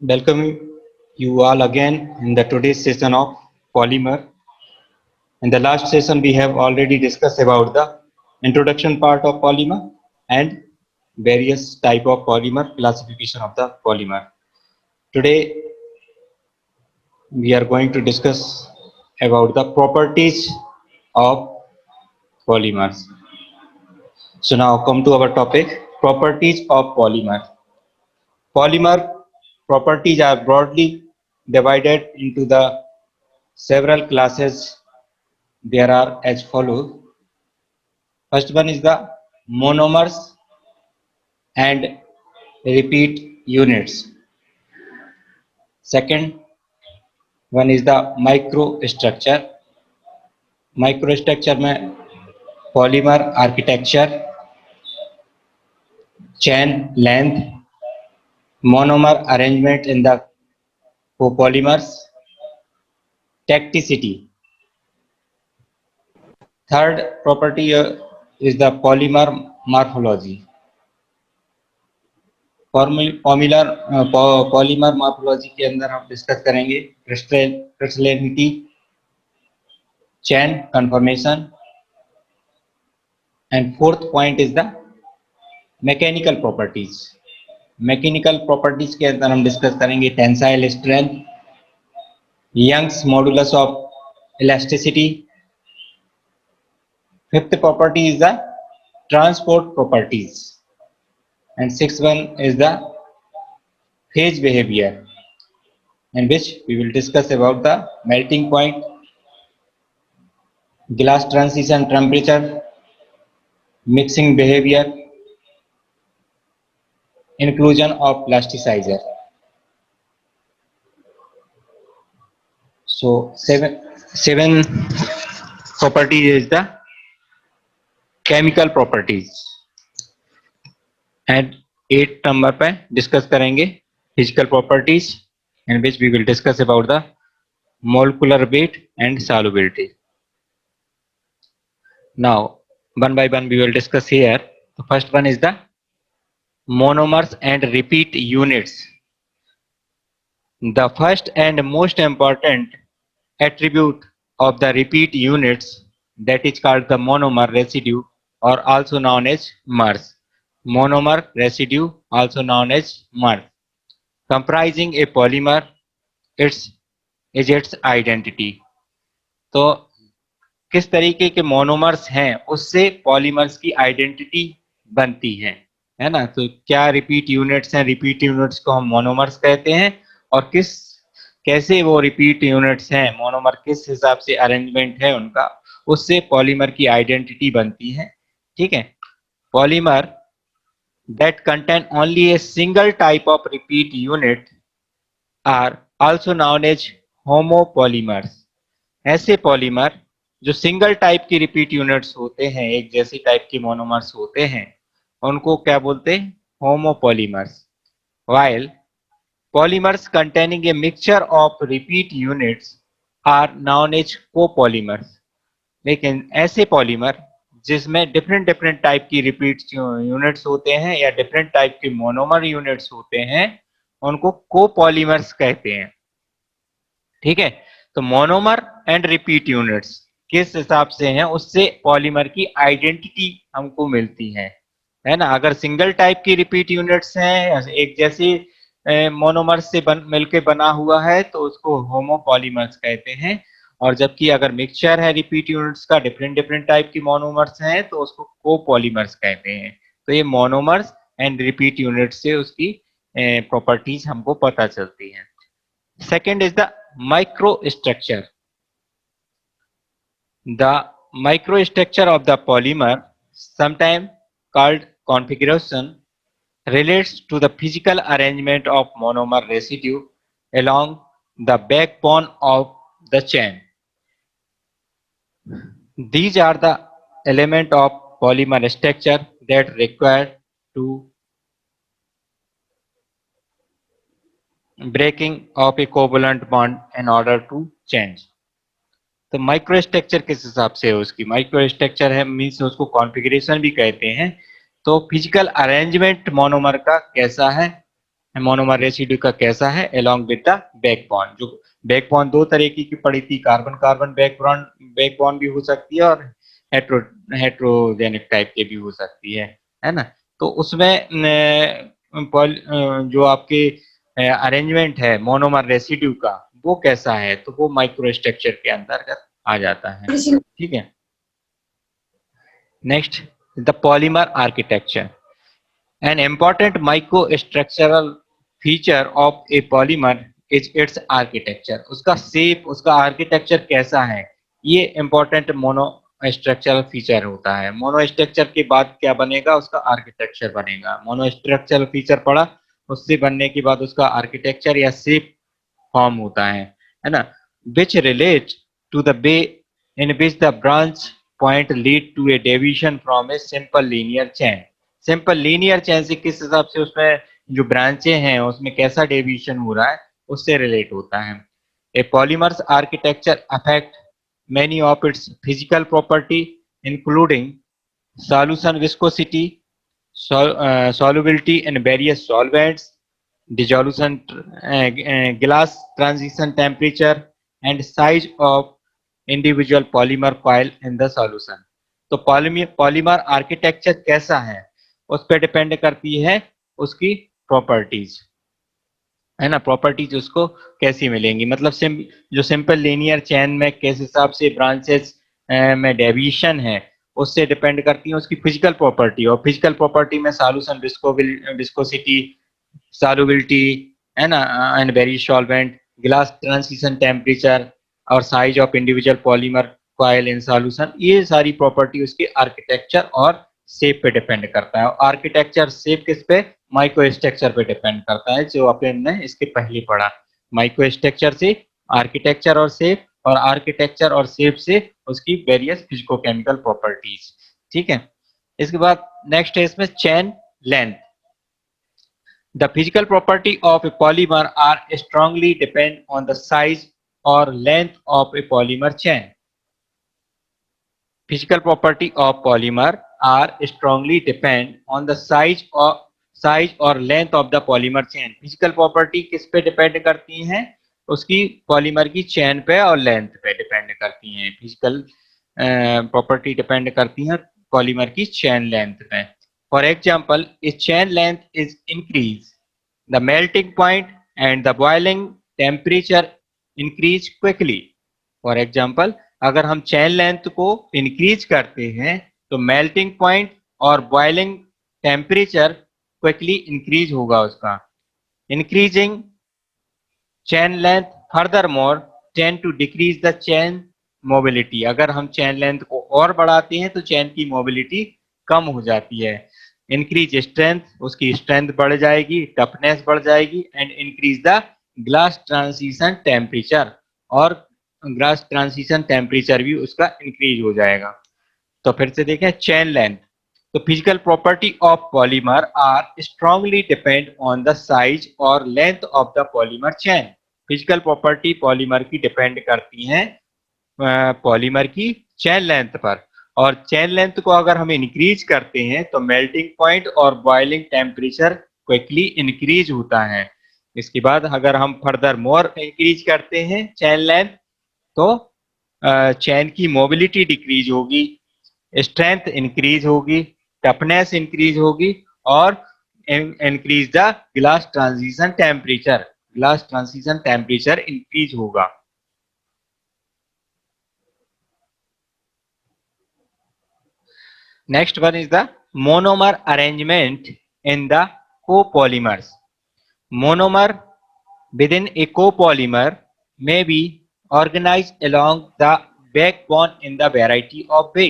Welcome you all again in the today's session of polymer. In the last session, we have already discussed about the introduction part of polymer and various type of polymer, classification of the polymer. Today, we are going to discuss about the properties of polymers. So now come to our topic, properties of polymer. Polymer properties are broadly divided into the several classes. There are as follows. First one is the monomers and repeat units. Second one is the microstructure. Microstructure में polymer architecture, chain length, monomer arrangement in the copolymers, tacticity. Third property is the polymer morphology. Polymer morphology के अंदर हम discuss करेंगे crystallinity, chain conformation and fourth point is the mechanical properties. Mechanical properties के अंदर हम discuss करेंगे tensile strength, Young's modulus of elasticity. Fifth property is the transport properties and sixth one is the phase behavior, in which we will discuss about the melting point, glass transition temperature, mixing behavior, inclusion of plasticizer. So seven properties is the chemical properties. And 8 number पे discuss करेंगे physical properties, in which we will discuss about the molecular weight and solubility. Now one by one we will discuss here. The first one is the monomers and repeat units. The first and most important attribute of the repeat units, that is called the monomer residue or also known as mers. Monomer residue also known as mers, comprising a polymer, is its identity. तो किस तरीके के monomers हैं उससे polymers की identity बनती है ना. तो क्या रिपीट यूनिट्स हैं, रिपीट यूनिट्स को हम मोनोमर्स कहते हैं, और कैसे वो रिपीट यूनिट्स हैं, मोनोमर किस हिसाब से अरेंजमेंट है उनका, उससे पॉलीमर की आइडेंटिटी बनती है. ठीक है. Polymer that contain only a single type of repeat unit are also known as homopolymers. ऐसे पॉलीमर जो सिंगल टाइप की रिपीट यूनिट्स होते हैं, एक जैसी टाइप की मोनोमर्स होते हैं, उनको क्या बोलते हैं? Homopolymers. while polymers containing a mixture of repeat units are known as copolymers. लेकिन ऐसे पॉलीमर जिसमें डिफरेंट टाइप की रिपीट यूनिट्स होते हैं या डिफरेंट टाइप के मोनोमर यूनिट्स होते हैं, उनको कोपॉलीमर्स कहते हैं. ठीक है. तो मोनोमर एंड रिपीट यूनिट्स किस हिसाब से हैं उससे पॉलीमर की आइडेंटिटी हमको मिलती है ना. अगर सिंगल टाइप की रिपीट यूनिट्स हैं, एक जैसी मोनोमर्स से मिलके बना हुआ है, तो उसको होमोपॉलीमर्स कहते हैं. और जबकि अगर मिक्सचर है रिपीट यूनिट्स का, डिफरेंट टाइप की मोनोमर्स हैं, तो उसको कोपॉलीमर्स कहते हैं. तो ये मोनोमर्स एंड रिपीट यूनिट्स से उसकी प्रॉपर्टीज हमको पता चलती हैं. Second is the microstructure. The microstructure of the polymer, sometimes called configuration, relates to the physical arrangement of monomer residue along the backbone of the chain. These are the elements of polymer structure that require to breaking of a covalent bond in order to change. तो microstructure किस हिसाब से है उसकी? Microstructure है means उसको configuration भी कहते हैं. तो फिजिकल अरेंजमेंट मोनोमर का कैसा है, मोनोमर रेसिड्यू का कैसा है अलोंग विद द बैकबोन। जो बैकबोन दो तरीके की पड़ी थी, कार्बन कार्बन बैकबोन भी हो सकती है और हेट्रोजेनिक टाइप के भी हो सकती है ना। तो उसमें जो आपके अरेंजमेंट है मोनोमर रेसिड्यू का वो कैसा है, तो वो माइक्रो स्ट्रक्चर के अंतर्गत आ जाता है। ठीक है। Next, the polymer architecture. An important microstructural feature of a polymer is its architecture. उसका शेप, उसका आर्किटेक्चर कैसा है, ये important मोनोस्ट्रक्चरल फीचर होता है। मोनोस्ट्रक्चर के बाद क्या बनेगा, उसका आर्किटेक्चर बनेगा। मोनोस्ट्रक्चरल फीचर पढ़ा, उससे बनने के बाद उसका आर्किटेक्चर या शेप फॉर्म होता है ना। Which relate to the way in which the branch point lead to a deviation from a simple linear chain. Simple linear chain से किस हिसाब से उसमें जो ब्रांचें हैं उसमें कैसा डेविएशन हो रहा है, उससे रिलेट होता है। A polymer's architecture affect many of its physical property including solution viscosity, solubility in various solvents, dissolution, glass transition temperature and size of individual polymer coil in the solution. तो polymer architecture कैसा है उस पर depend करती है उसकी properties, है ना। प्रॉपर्टीज उसको कैसी मिलेंगी, मतलब जो सिंपल लीनियर चेन में किस हिसाब से ब्रांचेस में डेविएशन है उससे डिपेंड करती है उसकी फिजिकल प्रॉपर्टी। और फिजिकल प्रॉपर्टी में सॉल्यूशन विस्कोसिटी, सॉल्युबिलिटी, है ना, and various solvent, glass transition temperature और size of individual polymer coil in solution, ये सारी प्रॉपर्टी उसके आर्किटेक्चर और शेप पे डिपेंड करता है। आर्किटेक्चर शेप किस पे, माइक्रो स्ट्रक्चर पे डिपेंड करता है, जो अपन ने इसके पहले पढ़ा। माइक्रो स्ट्रक्चर से आर्किटेक्चर और शेप, और आर्किटेक्चर और शेप से उसकी वेरियस फिजिकोकेमिकल प्रॉपर्टीज। ठीक है। इसके बाद नेक्स्ट है इसमें chain length. The physical property of a polymer are strongly depend on the size or length of a polymer chain. Physical property of polymer are strongly depend on the size or length of the polymer chain. Physical property किस पे depend करती हैं, उसकी polymer की chain पे और length पे depend करती हैं। फिजिकल प्रॉपर्टी डिपेंड करती हैं पॉलीमर की चेन लेंथ पे। For example, if chain length is increase, the melting point and the boiling temperature increase quickly. For example, अगर हम चेन लेंथ को इंक्रीज करते हैं तो मेल्टिंग पॉइंट और बॉइलिंग टेम्परेचर क्विकली इंक्रीज होगा उसका। Increasing chain length further more tend to decrease the chain mobility. अगर हम चेन लेंथ को और बढ़ाते हैं तो चेन की मोबिलिटी कम हो जाती है। इंक्रीज स्ट्रेंथ, उसकी स्ट्रेंथ बढ़ जाएगी, टफनेस बढ़ जाएगी, and increase the glass transition temperature, और ग्लास ट्रांजिशन टेम्परेचर भी उसका इंक्रीज हो जाएगा। तो फिर से देखें चेन लेंथ। तो physical property of polymer are strongly depend on the size और length of the polymer chain. Physical property polymer की डिपेंड करती हैं पॉलीमर की चेन लेंथ पर, और चेन लेंथ को अगर हम इंक्रीज करते हैं तो मेल्टिंग पॉइंट और बॉइलिंग टेम्परेचर क्विकली इंक्रीज होता है। इसके बाद अगर हम फर्दर मोर इंक्रीज करते हैं चेन लेंथ तो चेन की मोबिलिटी डिक्रीज होगी, स्ट्रेंथ इंक्रीज होगी, टफनेस इंक्रीज होगी, और increase the glass transition temperature, glass transition temperature increase होगा। Next one is the monomer arrangement in the copolymers. Monomer within a copolymer may be organized along the backbone in the variety of way,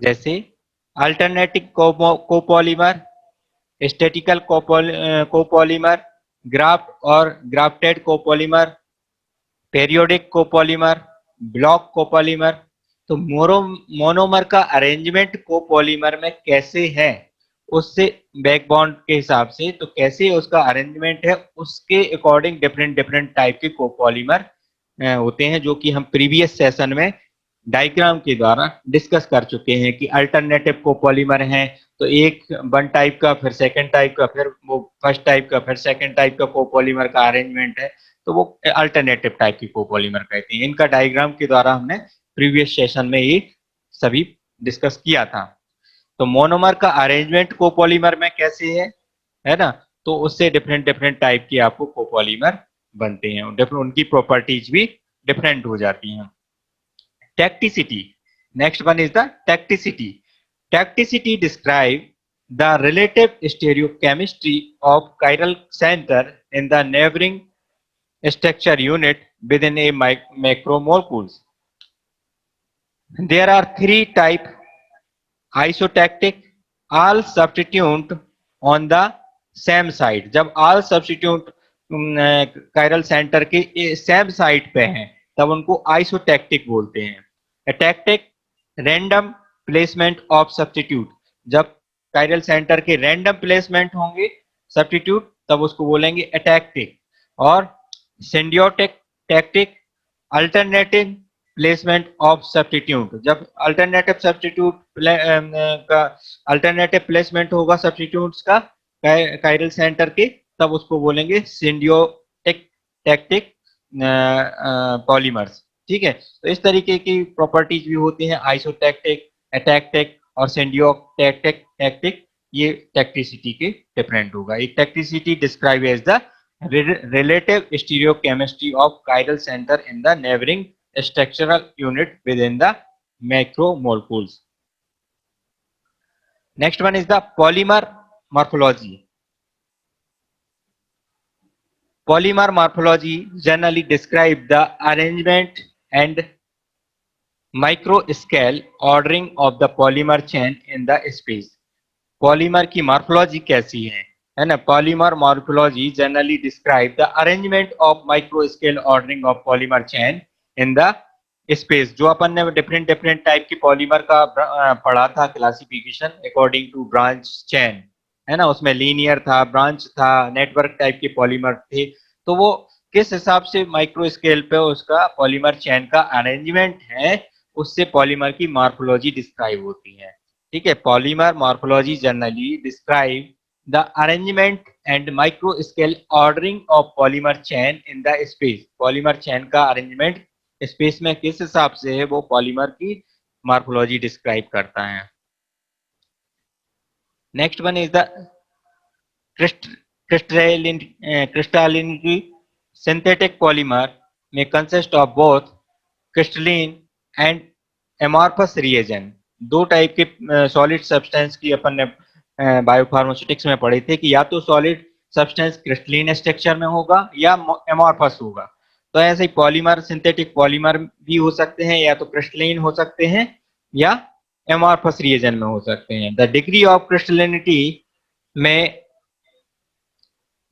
जैसे alternating copolymer, statical copolymer, graft और grafted copolymer, periodic copolymer, block copolymer। तो monomer का arrangement copolymer में कैसे है, उससे बैकबॉन्ड के हिसाब से तो कैसे उसका अरेंजमेंट है उसके अकॉर्डिंग डिफरेंट टाइप के कोपॉलीमर होते हैं, जो कि हम प्रीवियस सेशन में डायग्राम के द्वारा डिस्कस कर चुके हैं कि अल्टरनेटिव कोपॉलीमर हैं तो एक वन टाइप का, फिर सेकंड टाइप का, फिर वो फर्स्ट टाइप का, फिर सेकंड टाइप का कोपॉलीमर का अरेंजमेंट है, तो वो अल्टरनेटिव टाइप की कोपॉलीमर कहते हैं। इनका डायग्राम के द्वारा हमने प्रीवियस सेशन में ये सभी डिस्कस किया था। तो मोनोमर का अरेंजमेंट कोपॉलीमर में कैसे है ना, तो उससे डिफरेंट डिफरेंट टाइप की आपको कोपॉलीमर बनते हैं, उनकी प्रॉपर्टीज भी डिफरेंट हो जाती हैं। Tacticity. Next one is the tacticity. Tacticity describe the relative stereochemistry of chiral center in the neighboring structure unit within a macromolecules. There are three types: isotactic, all substituent on the same side. जब all substituent chiral center के same side पे हैं तब उनको isotactic बोलते हैं। Atactic, random placement of substitute. जब chiral center के random placement होंगे substitute तब उसको बोलेंगे atactic। और symbiotic tactic, alternating placement of substitute. जब अल्टरनेटिव सब्स्टिट्यूट का अल्टरनेटिव प्लेसमेंट होगा सब्स्टिट्यूट्स का कायरल सेंटर के, तब उसको बोलेंगे सिंडियोटिक टैक्टिक पॉलीमर्स। ठीक है, तो इस तरीके की प्रॉपर्टीज भी होती हैं, आइसोटैक्टिक, एटैक्टिक और सिंडियोटैक्टिक टैक्टिक। ये टैक्टिसिटी के डिफरेंट होगा। एक tacticity describe as the relative stereochemistry of chiral center in the neighboring structural unit within the macromolecules. Next one is the polymer morphology. Polymer morphology generally describe the arrangement and micro scale ordering of the polymer chain in the space. Polymer की morphology कैसी है ना? Polymer morphology generally describe the arrangement of micro scale ordering of polymer chain in the space. जो अपन ने different different type की polymer का पढ़ा था classification according to branch chain, है ना, उसमें लीनियर था, ब्रांच था, नेटवर्क टाइप के पॉलीमर थे। तो वो किस हिसाब से माइक्रो स्केल पे उसका पॉलीमर चेन का अरेंजमेंट है, उससे पॉलीमर की मॉर्फोलॉजी डिस्क्राइब होती है। ठीक है, polymer morphology generally describe the arrangement and micro scale ordering of polymer chain in the space. Polymer chain का अरेंजमेंट स्पेस में किस हिसाब से है, वो पॉलीमर की मॉर्फोलॉजी डिस्क्राइब करता है। Next one is the crystallinity. Synthetic polymer may consist of both crystalline and amorphous reagent। दो टाइप के सॉलिड सब्सटेंस की अपन ने बायोफार्मास्यूटिक्स में पढ़े थे कि या तो सॉलिड सब्सटेंस क्रिस्टलीन स्ट्रक्चर में होगा या एमॉर्फस होगा। तो ऐसे ही पॉलीमर, सिंथेटिक पॉलीमर भी हो सकते हैं, या तो क्रिस्टलीन हो सकते हैं या एमॉर्फस रिएजन में हो सकते हैं। द डिग्री ऑफ क्रिस्टलिनिटी में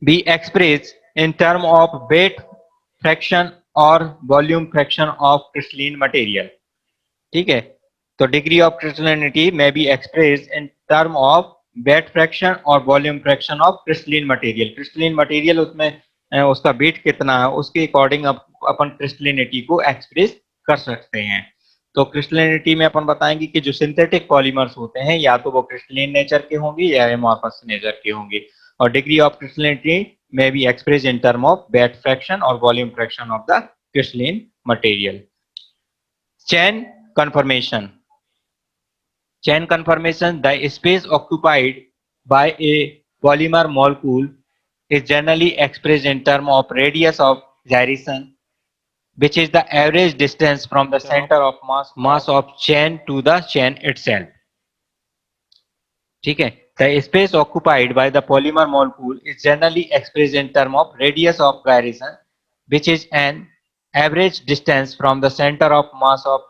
be expressed in term of weight fraction or volume fraction of crystalline material। ठीक है, तो डिग्री ऑफ क्रिस्टलिनिटी में be express in term of weight fraction और volume fraction of crystalline material. Crystalline material उसमें उसका wait कितना है, उसके अकॉर्डिंग अपन क्रिस्टलिनिटी को एक्सप्रेस कर सकते हैं। तो क्रिस्टलिनिटी में अपन बताएंगे कि जो सिंथेटिक पॉलीमर्स होते हैं या तो वो क्रिस्टलिन नेचर के होंगे या एमॉर्फस नेचर के होंगे। और डिग्री ऑफ क्रिस्टलिनिटी में be express in term of weight fraction और volume fraction of the crystalline material. Chain conformation. Chain conformation, the space occupied by a polymer molecule is generally expressed in terms of radius of gyration, which is the average distance from the center of mass of chain to the chain itself। ठीक है, the space occupied by the polymer molecule is generally expressed in terms of radius of gyration, which is an average distance from the center of mass of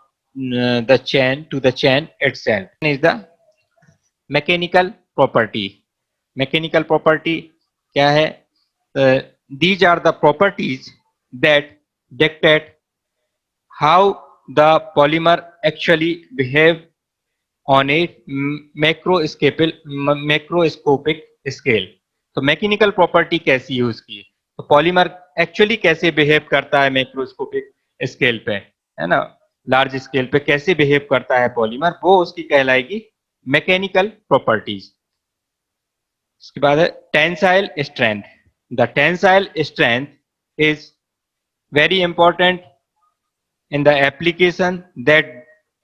the chain to the chain itself। is the mechanical property। mechanical property क्या है? These are the properties that dictate how the polymer actually behave on a macroscopic scale। तो mechanical property कैसी है उसकी, तो polymer actually कैसे behave करता है मैक्रोस्कोपिक स्केल पे, है ना, लार्ज स्केल पे कैसे बिहेव करता है पॉलीमर, वो उसकी कहलाएगी मैकेनिकल प्रॉपर्टीज। इसके बाद है tensile strength. The tensile strength is very important in the application that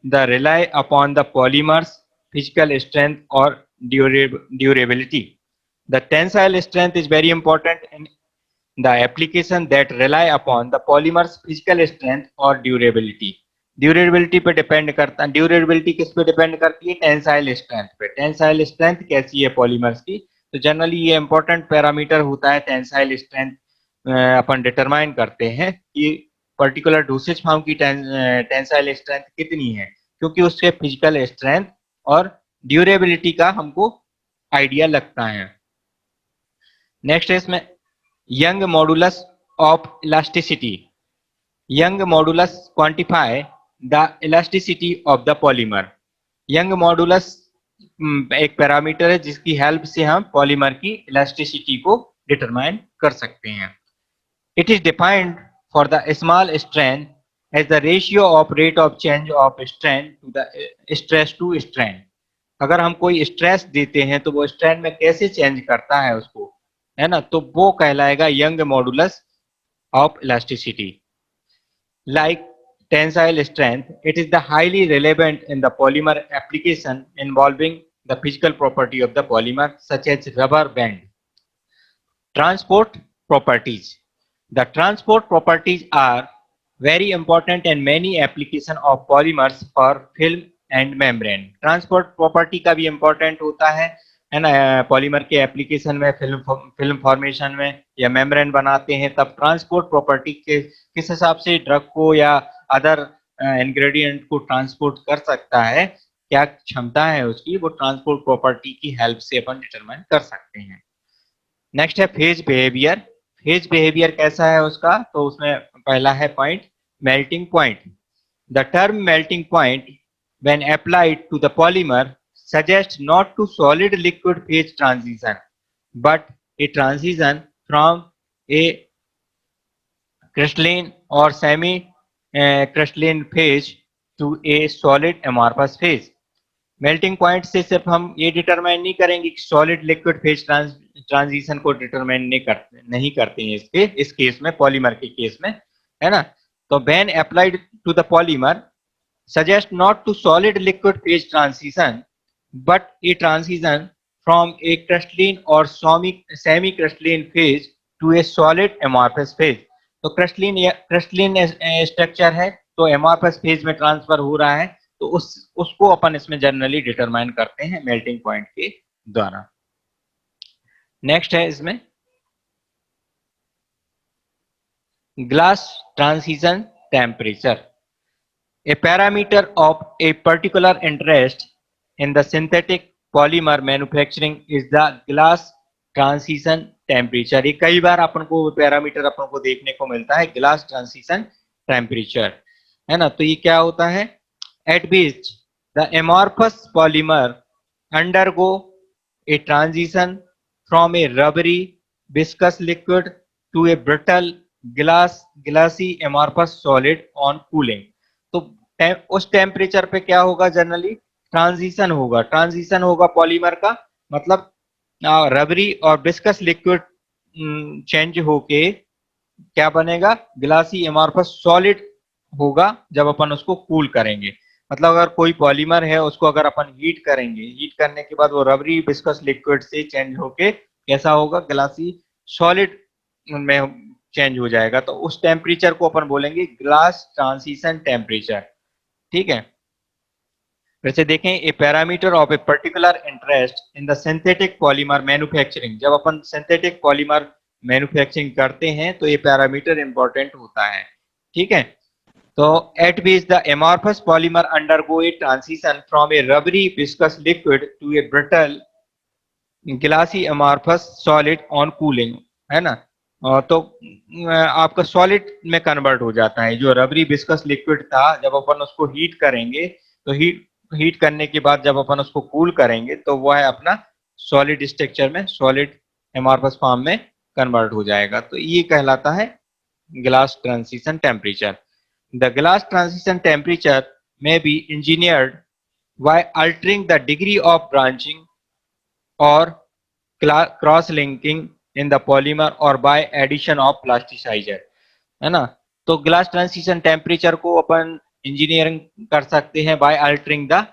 the rely upon the polymer's physical strength or durability. The tensile strength is very important in the application that rely upon the polymer's physical strength or durability. Durability पे depend करता है। Durability किस पे depend करती है? Tensile strength पे। Tensile strength कैसी है पॉलीमर्स की? तो जनरली ये इंपॉर्टेंट पैरामीटर होता है टेंसाइल स्ट्रेंथ। अपन डिटरमाइन करते हैं कि पर्टिकुलर डोसेज फॉर्म की टेंसाइल स्ट्रेंथ कितनी है, क्योंकि उसके फिजिकल स्ट्रेंथ और ड्यूरेबिलिटी का हमको आइडिया लगता है। नेक्स्ट है इसमें young modulus of elasticity. Young modulus quantify the elasticity of the polymer. Young modulus एक पैरामीटर है जिसकी हेल्प से हम पॉलीमर की इलास्टिसिटी को डिटरमाइन कर सकते हैं। It is defined for the small strain as the ratio of rate of change of strain to the stress to strain। अगर हम कोई स्ट्रेस देते हैं तो वो स्ट्रेन में कैसे चेंज करता है उसको, है ना, तो वो कहलाएगा Young modulus of elasticity. Like tensile strength, it is the highly relevant in the polymer application involving the physical property of the polymer such as rubber band. Transport properties. The transport properties are very important in many application of polymers for film and membrane। Transport property का भी important होता है ना, polymer के application में, film formation में या membrane बनाते हैं तब ट्रांसपोर्ट प्रॉपर्टी के किस हिसाब से ड्रग को या अदर इंग्रेडिएंट को ट्रांसपोर्ट कर सकता है, क्या क्षमता है उसकी, वो ट्रांसपोर्ट प्रॉपर्टी की हेल्प से अपन डिटरमाइन कर सकते हैं। नेक्स्ट है फेज बिहेवियर। फेज बिहेवियर कैसा है उसका? तो उसमें पहला है point melting point. The term melting point when applied to the polymer suggest not to solid liquid phase transition but a transition from a crystalline और semi crystalline phase to a solid amorphous phase. Melting point से सिर्फ हम ये determine नहीं करेंगे कि solid liquid phase transition को determine नहीं करते हैं इस केस में, पॉलीमर के केस में, है ना। तो when applied to the polymer suggest not to solid liquid phase transition but a transition from a crystalline और semi crystalline phase to a solid amorphous phase. तो क्रिस्टलाइन स्ट्रक्चर है तो एमॉर्फस फेज में transfer हो रहा है, तो उसको अपन इसमें जनरली डिटरमाइन करते हैं मेल्टिंग पॉइंट के द्वारा। नेक्स्ट है इसमें glass transition temperature. A parameter of a particular interest in the synthetic polymer manufacturing is the glass transition temperature. ये कई बार अपन को पैरामीटर अपन को देखने को मिलता है, ग्लास ट्रांजिशन टेम्परेचर, है ना। तो ये क्या होता है? At which the amorphous polymer undergo a transition from a rubbery viscous liquid to a brittle glassy amorphous solid on cooling। तो उस टेम्परेचर पे क्या होगा? जनरली ट्रांजिशन होगा पॉलीमर का, मतलब रबरी और विस्कस लिक्विड चेंज होके क्या बनेगा? ग्लासी एमॉर्फस सॉलिड होगा जब अपन उसको कूल करेंगे। मतलब अगर कोई पॉलीमर है उसको अगर अपन हीट करेंगे, हीट करने के बाद वो रबरी विस्कस लिक्विड से चेंज होके कैसा होगा? ग्लासी सॉलिड में चेंज हो जाएगा। तो उस टेम्परेचर को अपन बोलेंगे ग्लास ट्रांजिशन टेम्परेचर, ठीक है। वैसे देखें, ए parameter of a particular interest in the synthetic polymer manufacturing. जब अपन सिंथेटिक पॉलीमर मैन्युफैक्चरिंग करते हैं तो ये पैरामीटर इंपॉर्टेंट होता है, ठीक है। तो at which the amorphous polymer undergo a transition from a rubbery viscous liquid to a brittle glassy amorphous solid on cooling, है ना। तो आपका सॉलिड में कन्वर्ट हो जाता है। जो रबरी विस्कस लिक्विड था, जब अपन उसको हीट करेंगे तो हीट करने के बाद जब अपन उसको कूल करेंगे तो वो है अपना सॉलिड स्ट्रक्चर में, सॉलिड एमॉर्फस फॉर्म में कन्वर्ट हो जाएगा। तो ये कहलाता है glass transition temperature. The glass transition temperature may be engineered by altering the degree of branching or cross linking in the polymer और बाय एडिशन ऑफ प्लास्टिसाइजर, है ना। तो ग्लास ट्रांजिशन टेम्परेचर को अपन इंजीनियरिंग कर सकते हैं by altering the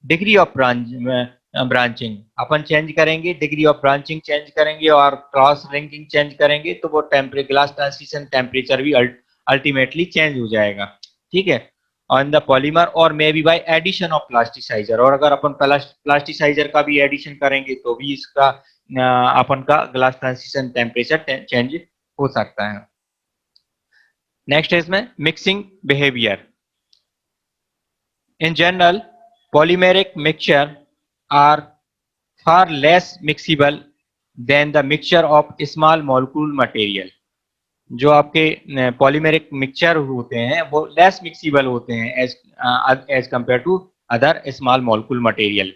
degree of branching. अपन change करेंगे, डिग्री ऑफ ब्रांचिंग चेंज करेंगे और क्रॉस लिंकिंग चेंज करेंगे, तो वो ग्लास ट्रांजिशन टेम्परेचर भी अल्टीमेटली चेंज हो जाएगा, ठीक है, ऑन द पॉलीमर और maybe by addition of plasticiser. और अगर अपन प्लास्टिसाइजर का भी एडिशन करेंगे तो भी इसका अपन का ग्लास ट्रांजिशन टेम्परेचर चेंज हो सकता है। नेक्स्ट है इसमें mixing behaviour. In general polymeric mixture are far less mixable than the mixture of small molecule material। जो आपके पॉलीमेरिक मिक्सचर होते हैं वो लेस मिक्सिबल होते हैं as compare to other small molecule material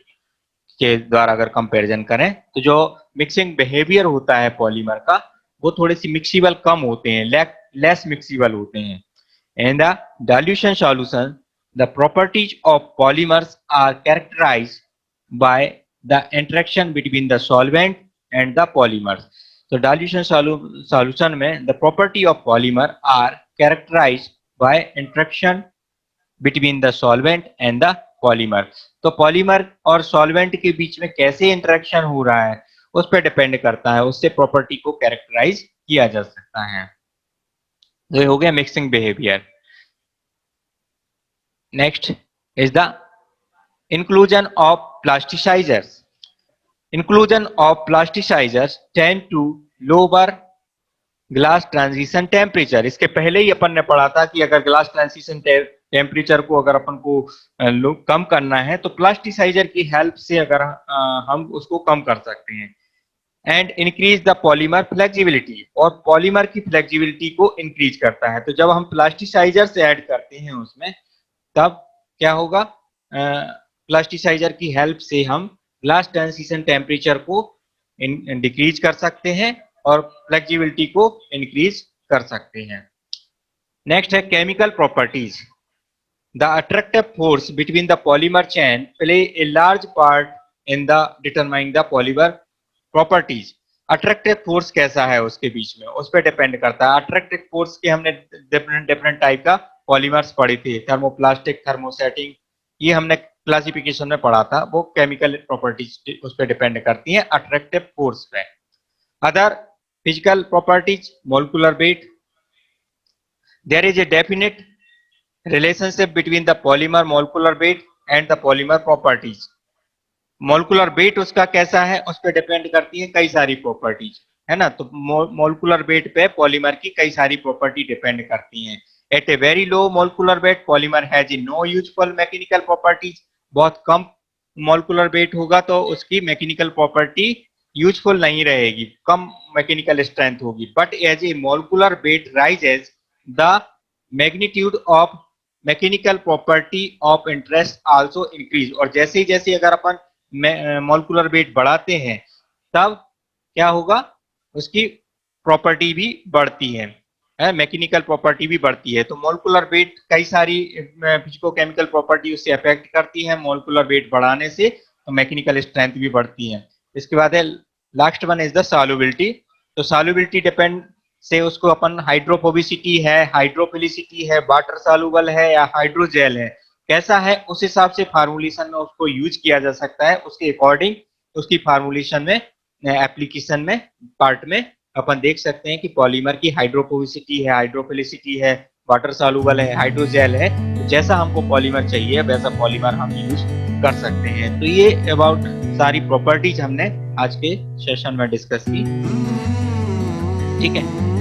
के द्वारा अगर कंपैरिजन करें, तो जो मिक्सिंग बिहेवियर होता है पॉलीमर का वो थोड़े सी मिक्सिबल कम होते हैं, लेस मिक्सिबल होते हैं। In the dilution solution, the properties of polymers are characterized by the interaction between the solvent and the polymers। तो dilution solution में the property of polymer are characterized by interaction between the solvent and the polymer। तो polymer और solvent के बीच में कैसे interaction हो रहा है उस पर डिपेंड करता है, उससे प्रॉपर्टी को कैरेक्टराइज किया जा सकता है। तो ये हो गया mixing behaviour. Next is the inclusion of plasticizers। Inclusion of plasticizers tend to lower glass transition temperature. इसके पहले ही अपन ने पढ़ा था कि अगर ग्लास ट्रांजिशन टेम्परेचर को अगर अपन को कम करना है तो प्लास्टिसाइजर की हेल्प से अगर हम उसको कम कर सकते हैं। And increase the polymer flexibility, और पॉलीमर की फ्लेक्सिबिलिटी को इंक्रीज करता है। तो जब हम प्लास्टिसाइजर से ऐड करते हैं उसमें, तब क्या होगा, प्लास्टिसाइजर की हेल्प से हम ग्लास ट्रांजिशन टेम्परेचर को डिक्रीज कर सकते हैं और फ्लेक्सिबिलिटी को इंक्रीज कर सकते हैं। नेक्स्ट है chemical properties. The attractive force between the polymer chain play a large part in the determining the polymer properties. Attractive force कैसा है उसके बीच में, उस पर डिपेंड करता है। अट्रैक्टिव फोर्स के हमने डिफरेंट टाइप का पॉलीमर्स पढ़े थे, थर्मोप्लास्टिक, थर्मोसेटिंग, ये हमने क्लासिफिकेशन में पढ़ा था। वो केमिकल प्रॉपर्टीज उस पर डिपेंड करती हैं अट्रैक्टिव फोर्स पे। Other physical properties, molecular weight. There is a definite relationship between the polymer molecular weight and the polymer properties. Molecular weight उसका कैसा है उस पर डिपेंड करती है कई सारी प्रॉपर्टीज, है ना। तो मोलिकुलर वेट पे पॉलीमर की कई सारी प्रॉपर्टी डिपेंड करती हैं। At a very low molecular weight polymer has no useful mechanical properties. बहुत कम मोलिकुलर वेट होगा तो उसकी मैकेनिकल प्रॉपर्टी यूजफुल नहीं रहेगी, कम मैकेनिकल स्ट्रेंथ होगी। But as a molecular weight rises the magnitude of mechanical property of interest also increase. और जैसे ही अगर अपन मोलिकुलर वेट बढ़ाते हैं तब क्या होगा, उसकी प्रॉपर्टी भी बढ़ती है, मैकेनिकल प्रॉपर्टी भी बढ़ती है। तो मोलिकुलर वेट कई सारी फिजिको-केमिकल प्रॉपर्टी उससे अफेक्ट करती है। मोलिकुलर वेट बढ़ाने से तो मैकेनिकल स्ट्रेंथ भी बढ़ती है। इसके बाद है last one is the solubility. तो सॉल्युबिलिटी डिपेंड से उसको अपन हाइड्रोफोबिसिटी है, हाइड्रोफिलिसिटी है, वाटर सॉल्युबल है या हाइड्रोजेल है, कैसा है उस हिसाब से फार्मूलेशन में उसको यूज किया जा सकता है। उसके अकॉर्डिंग उसकी फार्मूलेशन में, एप्लीकेशन में, पार्ट में अपन देख सकते हैं कि पॉलीमर की हाइड्रोफोबिसिटी है, हाइड्रोफिलिसिटी है, वाटर सॉल्युबल है, हाइड्रोजेल है। तो जैसा हमको पॉलीमर चाहिए वैसा पॉलीमर हम यूज कर सकते हैं। तो ये अबाउट सारी प्रॉपर्टीज हमने आज के सेशन में डिस्कस की, ठीक है।